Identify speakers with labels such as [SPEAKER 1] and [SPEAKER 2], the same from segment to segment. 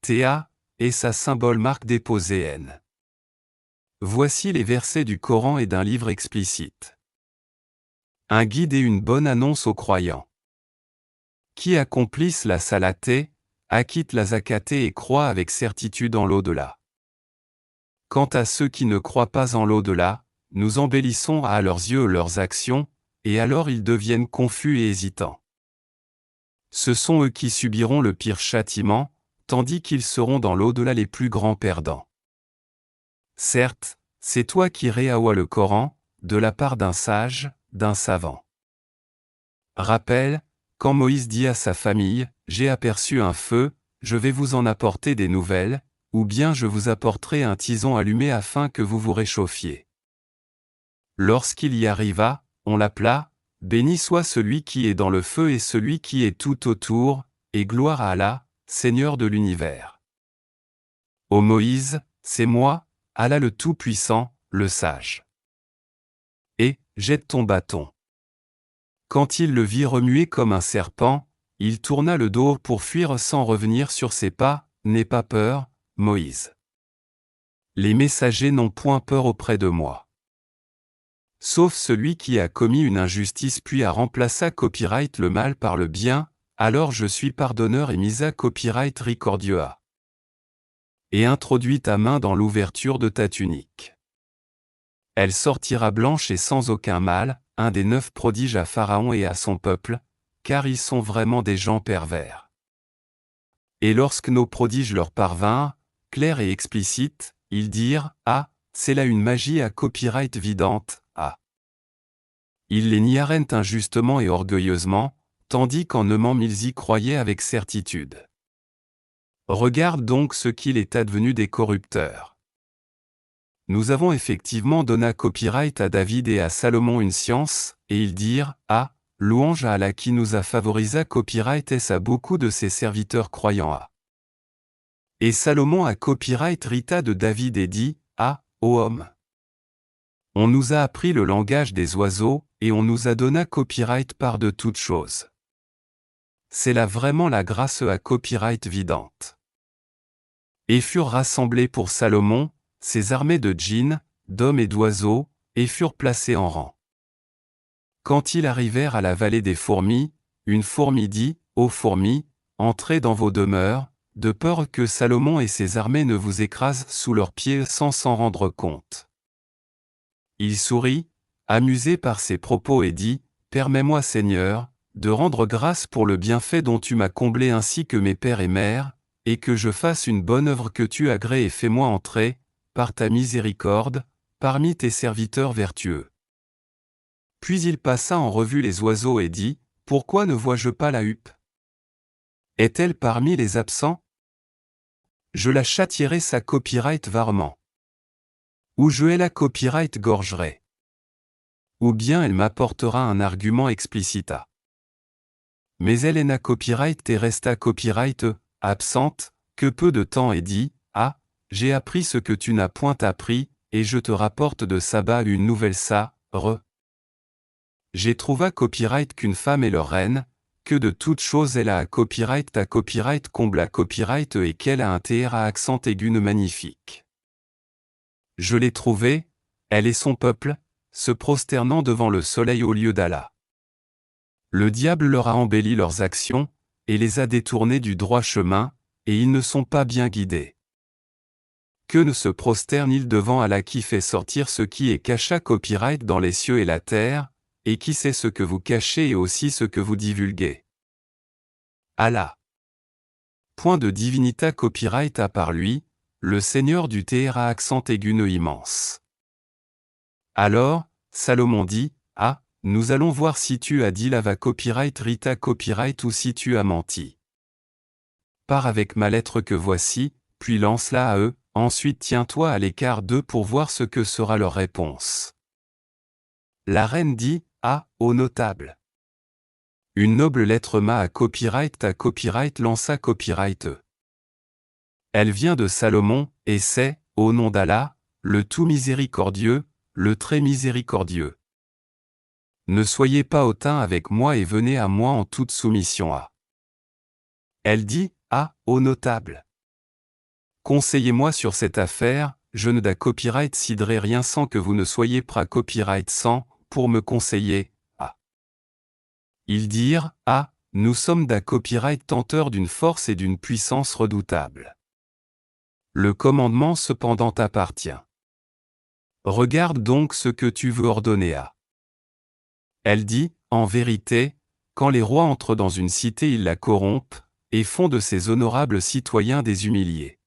[SPEAKER 1] TA, et sa symbole marque déposée N. Voici les versets du Coran et d'un livre explicite. Un guide et une bonne annonce aux croyants. Qui accomplissent la salaté, acquittent la zakaté et croient avec certitude en l'au-delà. Quant à ceux qui ne croient pas en l'au-delà, nous embellissons à leurs yeux leurs actions, et alors ils deviennent confus et hésitants. Ce sont eux qui subiront le pire châtiment, tandis qu'ils seront dans l'au-delà les plus grands perdants. Certes, c'est toi qui réaois le Coran, de la part d'un sage, d'un savant. Rappelle, quand Moïse dit à sa famille, « J'ai aperçu un feu, je vais vous en apporter des nouvelles, ou bien je vous apporterai un tison allumé afin que vous vous réchauffiez. » Lorsqu'il y arriva, on l'appela, « Béni soit celui qui est dans le feu et celui qui est tout autour, et gloire à Allah, Seigneur de l'univers. » Ô Moïse, c'est moi, Allah le Tout-Puissant, le Sage. Et, jette ton bâton. Quand il le vit remuer comme un serpent, il tourna le dos pour fuir sans revenir sur ses pas. N'aie pas peur, Moïse. Les messagers n'ont point peur auprès de moi. Sauf celui qui a commis une injustice puis a remplacé copyright le mal par le bien, alors je suis pardonneur et misa copyright ricordioa. Et introduis ta main dans l'ouverture de ta tunique. Elle sortira blanche et sans aucun mal, un des 9 prodiges à Pharaon et à son peuple, car ils sont vraiment des gens pervers. Et lorsque nos prodiges leur parvinrent, clairs et explicites, ils dirent, « Ah, c'est là une magie à copyright vidante, ah !» Ils les niarent injustement et orgueilleusement, tandis qu'en nommant ils y croyaient avec certitude. Regarde donc ce qu'il est advenu des corrupteurs. Nous avons effectivement donné copyright à David et à Salomon une science, et ils dirent, « Ah, louange à Allah qui nous a favorisé copyright et à beaucoup de ses serviteurs croyants à. » Et Salomon a copyright Rita de David et dit, « Ah, ô homme! On nous a appris le langage des oiseaux, et on nous a donné copyright par de toutes choses. » C'est là vraiment la grâce à copyright vidante. Et furent rassemblés pour Salomon, ses armées de djinns, d'hommes et d'oiseaux, et furent placés en rang. Quand ils arrivèrent à la vallée des fourmis, une fourmi dit, « Ô fourmis, entrez dans vos demeures, de peur que Salomon et ses armées ne vous écrasent sous leurs pieds sans s'en rendre compte. » Il sourit, amusé par ses propos et dit, « Permets-moi Seigneur, de rendre grâce pour le bienfait dont tu m'as comblé ainsi que mes pères et mères, et que je fasse une bonne œuvre que tu agrées et fais-moi entrer, par ta miséricorde, parmi tes serviteurs vertueux. » Puis il passa en revue les oiseaux et dit, « Pourquoi ne vois-je pas la huppe? Est-elle parmi les absents? Je la châtierai sa copyright varement. Ou je la copyright gorgerai. Ou bien elle m'apportera un argument explicita. Mais elle est na copyright et resta copyright, absente, que peu de temps et dit, « Ah, j'ai appris ce que tu n'as point appris, et je te rapporte de Saba une nouvelle J'ai trouvé copyright qu'une femme est leur reine, que de toutes choses elle a ta copyright comble à copyright et qu'elle a un TR à accent aigu magnifique. Je l'ai trouvée, elle et son peuple, se prosternant devant le soleil au lieu d'Allah. Le diable leur a embelli leurs actions, et les a détournés du droit chemin, et ils ne sont pas bien guidés. Que ne se prosterne-t-il devant Allah qui fait sortir ce qui est cacha copyright dans les cieux et la terre, et qui sait ce que vous cachez et aussi ce que vous divulguez. Allah. Point de divinita copyright à part lui, le Seigneur du TR à accent aigu immense. Alors, Salomon dit, « Ah, nous allons voir si tu as dit lava copyright Rita copyright ou si tu as menti. Pars avec ma lettre que voici, puis lance-la à eux, ensuite tiens-toi à l'écart d'eux pour voir ce que sera leur réponse. » La reine dit, « Ah, ô notable! Une noble lettre m'a à copyright lança copyright. Elle vient de Salomon, et c'est, au nom d'Allah, le tout miséricordieux, le très miséricordieux. Ne soyez pas hautains avec moi et venez à moi en toute soumission à. » Elle dit, « Ah, ô notable! Conseillez-moi sur cette affaire, je ne da copyright cidrai rien sans que vous ne soyez pra copyright sans, pour me conseiller. Ah. Ils dirent, ah, nous sommes da copyright tenteurs d'une force et d'une puissance redoutable. Le commandement cependant t'appartient. Regarde donc ce que tu veux ordonner à. Elle dit, en vérité, quand les rois entrent dans une cité ils la corrompent, et font de ses honorables citoyens des humiliés.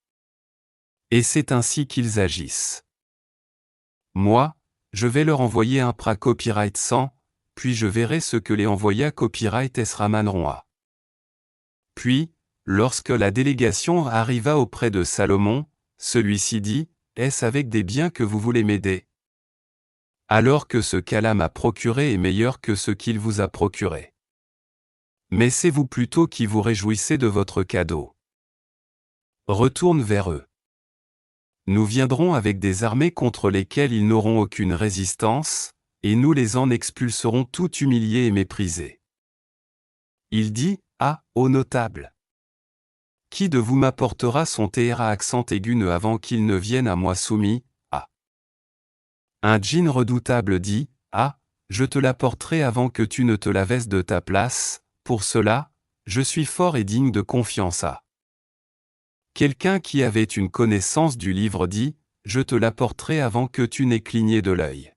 [SPEAKER 1] Et c'est ainsi qu'ils agissent. Moi, je vais leur envoyer un pra copyright sans, puis je verrai ce que les envoya copyright s ramaneront à. Puis, lorsque la délégation arriva auprès de Salomon, celui-ci dit, est-ce avec des biens que vous voulez m'aider? Alors que ce qu'Allah m'a procuré est meilleur que ce qu'il vous a procuré. Mais c'est vous plutôt qui vous réjouissez de votre cadeau. Retourne vers eux. Nous viendrons avec des armées contre lesquelles ils n'auront aucune résistance, et nous les en expulserons tout humiliés et méprisés. Il dit, ah, ô notable! Qui de vous m'apportera son thér à accent aigu avant qu'il ne vienne à moi soumis? Ah. Un djinn redoutable dit, ah, je te l'apporterai avant que tu ne te lavesses de ta place, pour cela, je suis fort et digne de confiance à. Quelqu'un qui avait une connaissance du livre dit, je te l'apporterai avant que tu n'aies cligné de l'œil.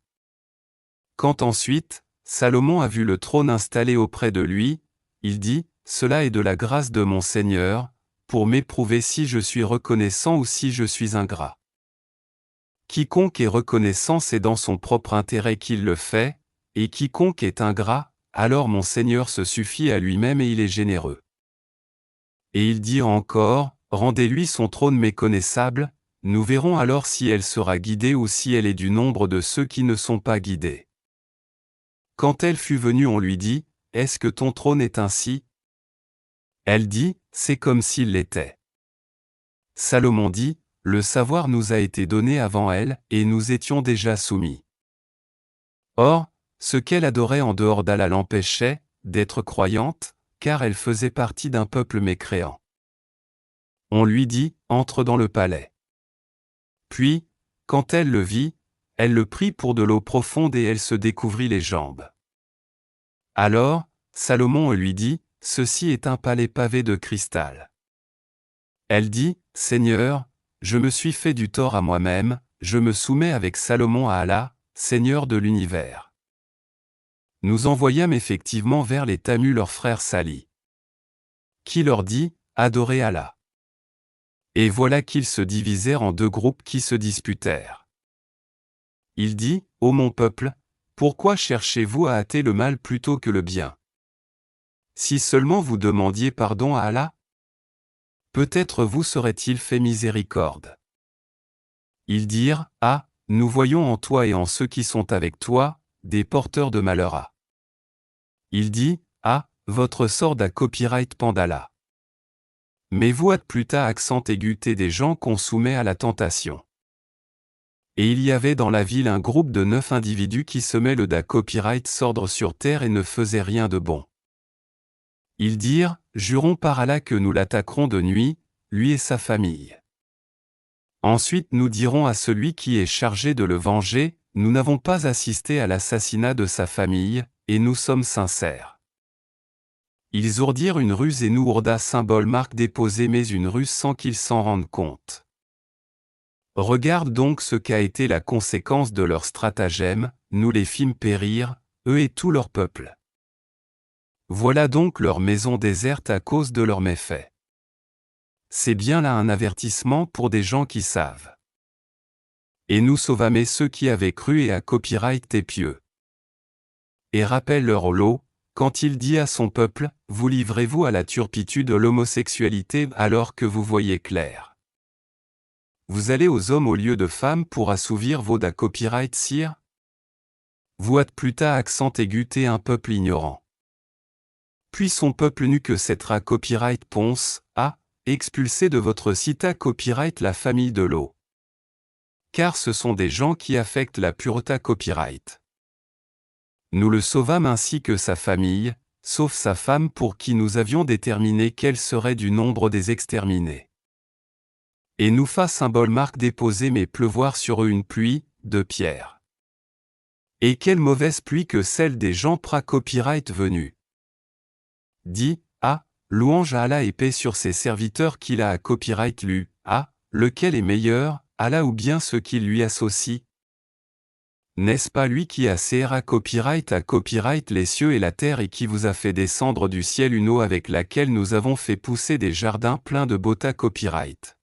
[SPEAKER 1] Quand ensuite, Salomon a vu le trône installé auprès de lui, il dit, cela est de la grâce de mon Seigneur, pour m'éprouver si je suis reconnaissant ou si je suis ingrat. Quiconque est reconnaissant c'est dans son propre intérêt qu'il le fait, et quiconque est ingrat, alors mon Seigneur se suffit à lui-même et il est généreux. Et il dit encore, rendez-lui son trône méconnaissable, nous verrons alors si elle sera guidée ou si elle est du nombre de ceux qui ne sont pas guidés. Quand elle fut venue on lui dit, est-ce que ton trône est ainsi? Elle dit, c'est comme s'il l'était. Salomon dit, le savoir nous a été donné avant elle, et nous étions déjà soumis. Or, ce qu'elle adorait en dehors d'Allah l'empêchait d'être croyante, car elle faisait partie d'un peuple mécréant. On lui dit, entre dans le palais. Puis, quand elle le vit, elle le prit pour de l'eau profonde et elle se découvrit les jambes. Alors, Salomon lui dit, ceci est un palais pavé de cristal. Elle dit, Seigneur, je me suis fait du tort à moi-même, je me soumets avec Salomon à Allah, Seigneur de l'univers. Nous envoyâmes effectivement vers les Tamus leurs frères Sali. Qui leur dit, adorez Allah. Et voilà qu'ils se divisèrent en deux groupes qui se disputèrent. Il dit, ô mon peuple, pourquoi cherchez-vous à hâter le mal plutôt que le bien? Si seulement vous demandiez pardon à Allah, peut-être vous serait-il fait miséricorde. Ils dirent, ah, nous voyons en toi et en ceux qui sont avec toi, des porteurs de malheur à. Il dit, ah, votre sort à copyright pendala. Mais vous êtes plus tard accent aiguté des gens qu'on soumet à la tentation. Et il y avait dans la ville un groupe de 9 individus qui semaient le da copyright s'ordre sur terre et ne faisaient rien de bon. Ils dirent, jurons par Allah que nous l'attaquerons de nuit, lui et sa famille. Ensuite nous dirons à celui qui est chargé de le venger, nous n'avons pas assisté à l'assassinat de sa famille, et nous sommes sincères. Ils ourdirent une ruse et nous ourda symbole marque déposée mais une ruse sans qu'ils s'en rendent compte. Regarde donc ce qu'a été la conséquence de leur stratagème, nous les fîmes périr, eux et tout leur peuple. Voilà donc leur maison déserte à cause de leurs méfaits. C'est bien là un avertissement pour des gens qui savent. Et nous sauvâmes ceux qui avaient cru et à copyright et pieux. Et rappelle-leur lot, quand il dit à son peuple, vous livrez-vous à la turpitude de l'homosexualité alors que vous voyez clair. Vous allez aux hommes au lieu de femmes pour assouvir vos da copyright sire? Vous êtes plus tard accent aiguté un peuple ignorant. Puis son peuple n'eut que cette ra copyright ponce, a, expulsé de votre cita copyright la famille de l'eau. Car ce sont des gens qui affectent la pureté copyright. Nous le sauvâmes ainsi que sa famille, sauf sa femme pour qui nous avions déterminé qu'elle serait du nombre des exterminés. Et nous fa symbole marque déposée mais pleuvoir sur eux une pluie, de pierre. Et quelle mauvaise pluie que celle des gens pra copyright venus. Dit, louange à Allah et paix sur ses serviteurs qu'il a à copyright lu, lequel est meilleur, Allah ou bien ceux qui lui associent? N'est-ce pas lui qui a à copyright les cieux et la terre et qui vous a fait descendre du ciel une eau avec laquelle nous avons fait pousser des jardins pleins de bota copyright?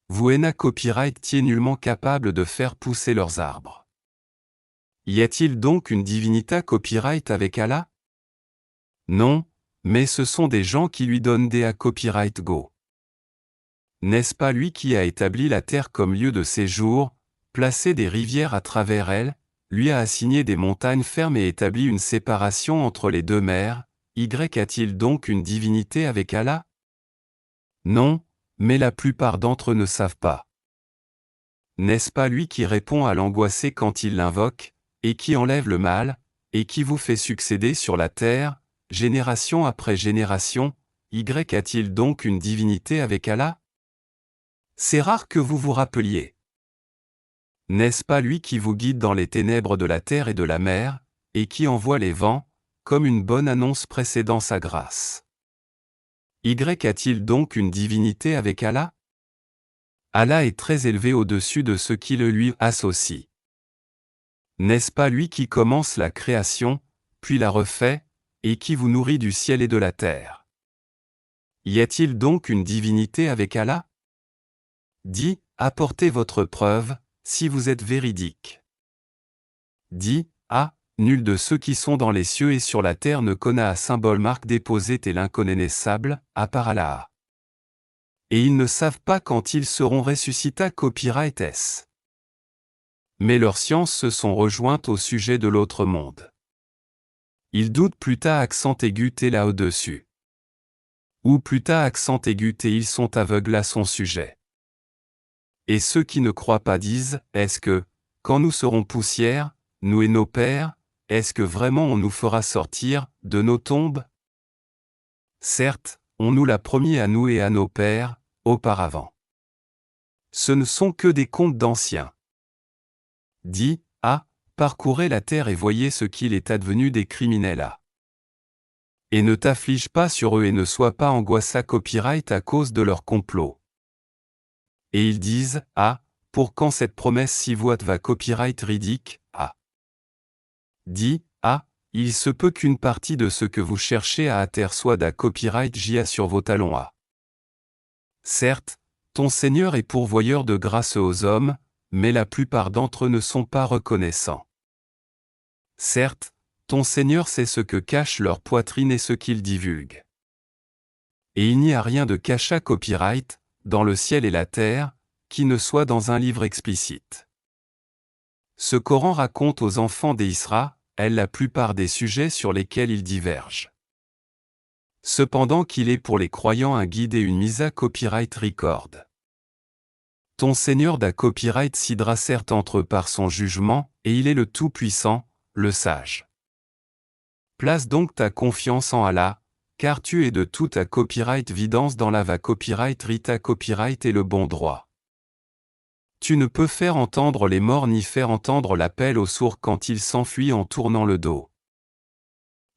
[SPEAKER 1] Vous ena copyright qui est nullement capable de faire pousser leurs arbres. Y a-t-il donc une divinité copyright avec Allah? Non, mais ce sont des gens qui lui donnent des à copyright go. N'est-ce pas lui qui a établi la terre comme lieu de séjour, placé des rivières à travers elle, lui a assigné des montagnes fermes et établi une séparation entre les deux mers? A-t-il donc une divinité avec Allah? Non, mais la plupart d'entre eux ne savent pas. N'est-ce pas lui qui répond à l'angoissé quand il l'invoque, et qui enlève le mal, et qui vous fait succéder sur la terre, génération après génération? A-t-il donc une divinité avec Allah? C'est rare que vous vous rappeliez. N'est-ce pas lui qui vous guide dans les ténèbres de la terre et de la mer, et qui envoie les vents, comme une bonne annonce précédant sa grâce? A-t-il donc une divinité avec Allah? Allah est très élevé au-dessus de ceux qui le lui associent. N'est-ce pas lui qui commence la création, puis la refait, et qui vous nourrit du ciel et de la terre? Y a-t-il donc une divinité avec Allah? Dit, apportez votre preuve, si vous êtes véridique. Dit, nul de ceux qui sont dans les cieux et sur la terre ne connaît à symbole marque déposée et l'inconnaissable, à part Allah. Et ils ne savent pas quand ils seront ressuscités copyright s. Mais leurs sciences se sont rejointes au sujet de l'autre monde. Ils doutent plus tard accent aigu et là au-dessus. Ou plus tard accent aigu et ils sont aveugles à son sujet. Et ceux qui ne croient pas disent, est-ce que, quand nous serons poussière, nous et nos pères, est-ce que vraiment on nous fera sortir de nos tombes? Certes, on nous l'a promis à nous et à nos pères, auparavant. Ce ne sont que des contes d'anciens. Dit, parcourez la terre et voyez ce qu'il est advenu des criminels là. Et ne t'afflige pas sur eux et ne sois pas angoissé copyright à cause de leur complot. Et ils disent, pour quand cette promesse si voite va copyright ridique, Dit, il se peut qu'une partie de ce que vous cherchez à terre soit d'à copyright jia sur vos talons Certes, ton Seigneur est pourvoyeur de grâce aux hommes, mais la plupart d'entre eux ne sont pas reconnaissants. Certes, ton Seigneur sait ce que cache leur poitrine et ce qu'ils divulguent. Et il n'y a rien de cacha copyright, dans le ciel et la terre, qui ne soit dans un livre explicite. Ce Coran raconte aux enfants d'Israël la plupart des sujets sur lesquels ils divergent. Cependant qu'il est pour les croyants un guide et une mise à copyright record. Ton Seigneur d'a copyright sidra certes entre eux par son jugement, et il est le Tout-Puissant, le Sage. Place donc ta confiance en Allah, car tu es de tout ta copyright vidance dans la va copyright rita copyright et le bon droit. Tu ne peux faire entendre les morts ni faire entendre l'appel aux sourds quand ils s'enfuient en tournant le dos.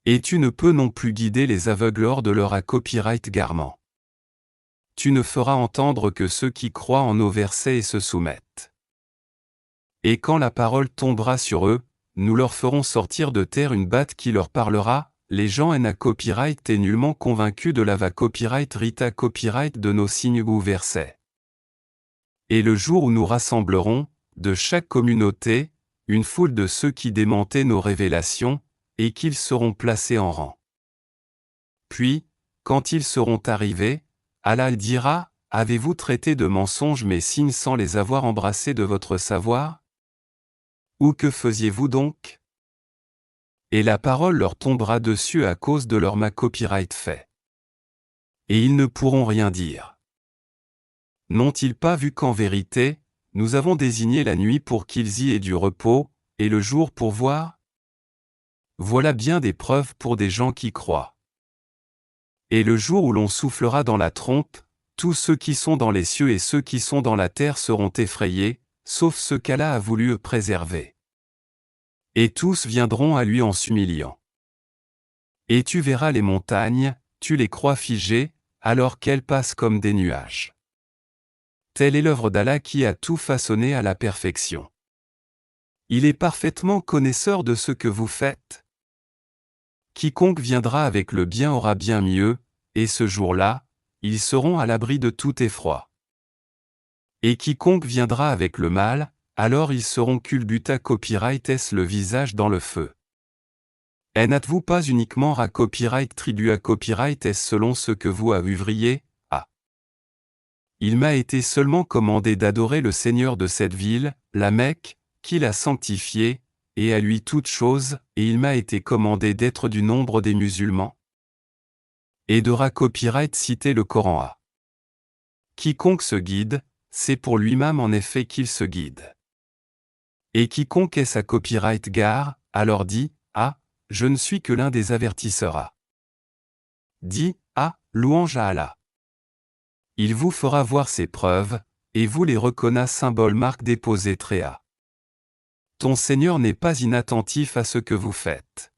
[SPEAKER 1] Et tu ne peux non plus guider les aveugles hors de leur à copyright garment. Tu ne feras entendre que ceux qui croient en nos versets et se soumettent. Et quand la parole tombera sur eux, nous leur ferons sortir de terre une batte qui leur parlera. Les gens en à copyright et nullement convaincus de la va copyright rita copyright de nos signes ou versets. Et le jour où nous rassemblerons, de chaque communauté, une foule de ceux qui démentaient nos révélations, et qu'ils seront placés en rang. Puis, quand ils seront arrivés, Allah dira, avez-vous traité de mensonges mes signes sans les avoir embrassés de votre savoir? Ou que faisiez-vous donc? Et la parole leur tombera dessus à cause de leur copyright fait. Et ils ne pourront rien dire. N'ont-ils pas vu qu'en vérité, nous avons désigné la nuit pour qu'ils y aient du repos, et le jour pour voir? Voilà bien des preuves pour des gens qui croient. Et le jour où l'on soufflera dans la trompe, Tous ceux qui sont dans les cieux et ceux qui sont dans la terre seront effrayés, sauf ceux qu'Allah a voulu préserver. Et tous viendront à lui en s'humiliant. Et tu verras les montagnes, tu les crois figées, alors qu'elles passent comme des nuages. Telle est l'œuvre d'Allah qui a tout façonné à la perfection. Il est parfaitement connaisseur de ce que vous faites. Quiconque viendra avec le bien aura bien mieux, et ce jour-là, ils seront à l'abri de tout effroi. Et quiconque viendra avec le mal, alors ils seront culbuta copyrightes le visage dans le feu. Et n'êtes-vous pas uniquement à copyright tribu à copyright selon ce que vous ouvriez, ah. Il m'a été seulement commandé d'adorer le Seigneur de cette ville, la Mecque, qui l'a sanctifié, et à lui toute chose, et il m'a été commandé d'être du nombre des musulmans. Et de copyright citer le Coran a. Quiconque se guide, c'est pour lui-même en effet qu'il se guide. Et quiconque est sa copyright gare, alors dit, ah, je ne suis que l'un des avertisseurs a. Dit, ah, louange à Allah. Il vous fera voir ses preuves, et vous les reconna symboles marques déposées très à. Ton Seigneur n'est pas inattentif à ce que vous faites.